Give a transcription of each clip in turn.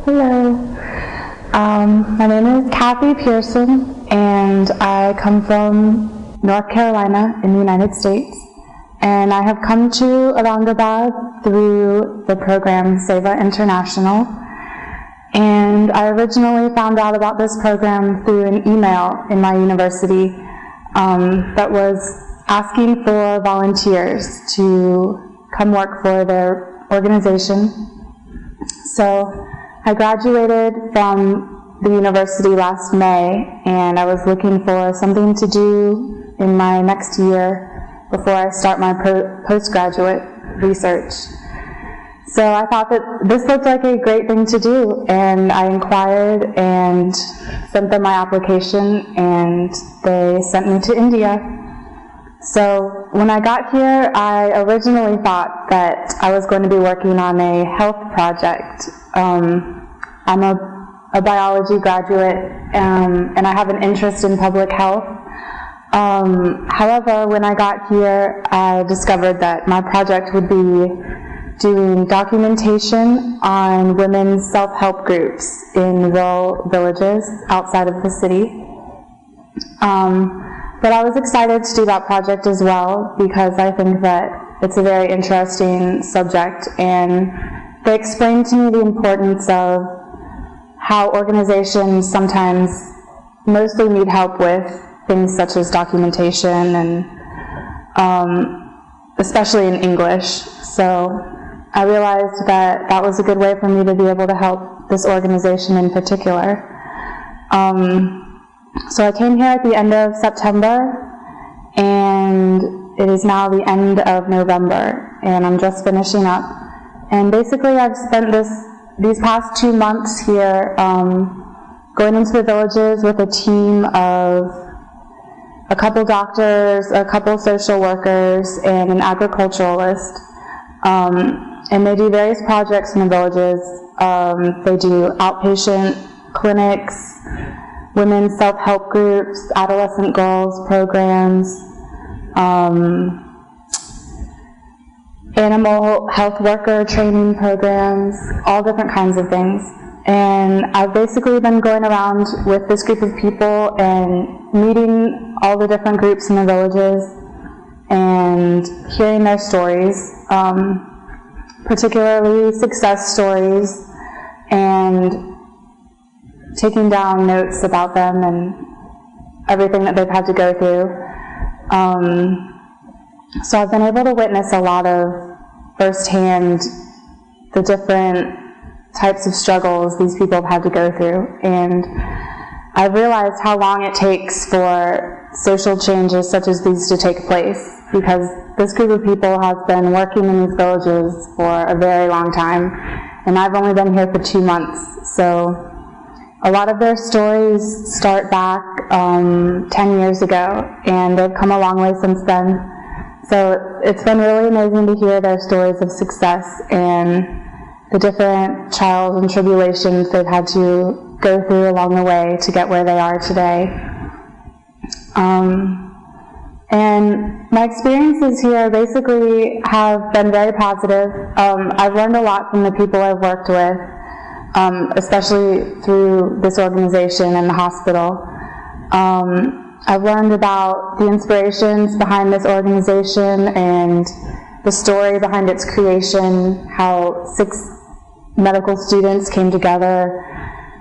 Hello. My name is Kathy Pearson, and I come from North Carolina in the United States. And I have come to Aurangabad through the program Sewa International. And I originally found out about this program through an email in my university that was asking for volunteers to come work for their organization. So I graduated from the university last May, and I was looking for something to do in my next year before I start my postgraduate research. So I thought that this looked like a great thing to do, and I inquired and sent them my application, and they sent me to India. So when I got here, I originally thought that I was going to be working on a health project. I'm a biology graduate, and I have an interest in public health. However, when I got here, I discovered that my project would be doing documentation on women's self-help groups in rural villages outside of the city. But I was excited to do that project as well because I think that it's a very interesting subject, and they explained to me the importance of how organizations sometimes mostly need help with things such as documentation and especially in English. So I realized that that was a good way for me to be able to help this organization in particular. So I came here at the end of September, and it is now the end of November, and I'm just finishing up. And basically I've spent these past 2 months here going into the villages with a team of a couple doctors, a couple social workers, and an agriculturalist. And they do various projects in the villages. They do outpatient clinics, women's self-help groups, adolescent girls programs, animal health worker training programs, all different kinds of things. And I've basically been going around with this group of people and meeting all the different groups in the villages and hearing their stories, particularly success stories, and taking down notes about them and everything that they've had to go through. So I've been able to witness a lot of firsthand the different types of struggles these people have had to go through, and I've realized how long it takes for social changes such as these to take place, because this group of people has been working in these villages for a very long time, and I've only been here for 2 months. So a lot of their stories start back 10 years ago, and they've come a long way since then. So it's been really amazing to hear their stories of success and the different trials and tribulations they've had to go through along the way to get where they are today. And my experiences here basically have been very positive. I've learned a lot from the people I've worked with, especially through this organization and the hospital. I've learned about the inspirations behind this organization and the story behind its creation, how 6 medical students came together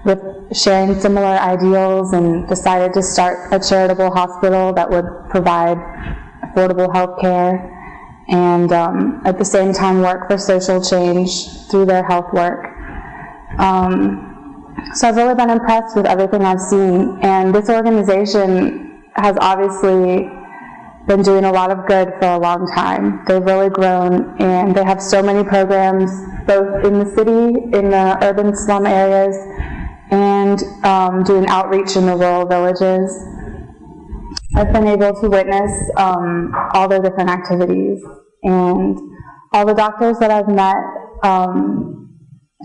with sharing similar ideals and decided to start a charitable hospital that would provide affordable health care and at the same time work for social change through their health work. So I've really been impressed with everything I've seen, and this organization has obviously been doing a lot of good for a long time. They've really grown, and they have so many programs both in the city, in the urban slum areas, and doing outreach in the rural villages. I've been able to witness all their different activities, and all the doctors that I've met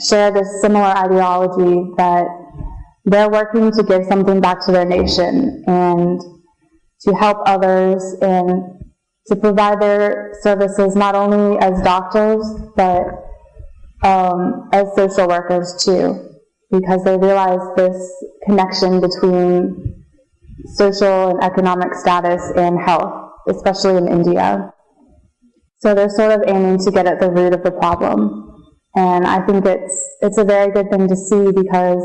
share this similar ideology that they're working to give something back to their nation and to help others and to provide their services not only as doctors but as social workers too. because they realize this connection between social and economic status and health, especially in India. So they're sort of aiming to get at the root of the problem. And I think it's a very good thing to see, because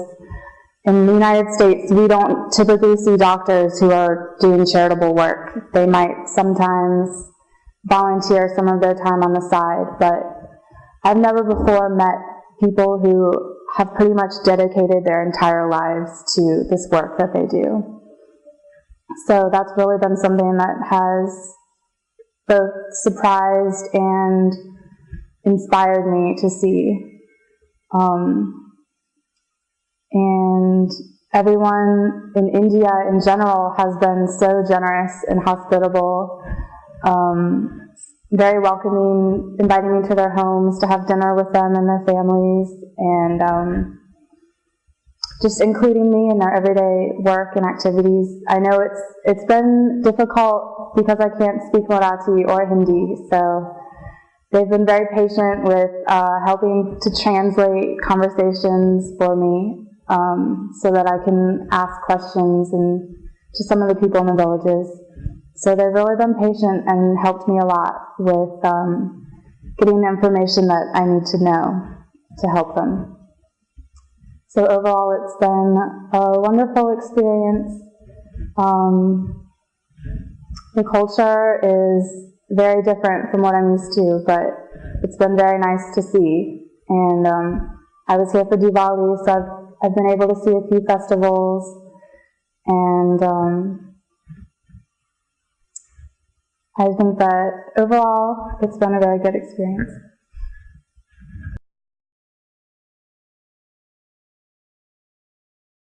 in the United States, we don't typically see doctors who are doing charitable work. They might sometimes volunteer some of their time on the side, but I've never before met people who have pretty much dedicated their entire lives to this work that they do. So that's really been something that has both surprised and inspired me to see. And everyone in India in general has been so generous and hospitable, very welcoming, inviting me to their homes to have dinner with them and their families, and just including me in their everyday work and activities. I know it's been difficult because I can't speak Marathi or Hindi, so they've been very patient with helping to translate conversations for me, so that I can ask questions and to some of the people in the villages. So they've really been patient and helped me a lot with getting the information that I need to know to help them. So overall, it's been a wonderful experience. The culture is very different from what I'm used to, but it's been very nice to see. And I was here for Diwali, so I've been able to see a few festivals, and I think that overall it's been a very good experience.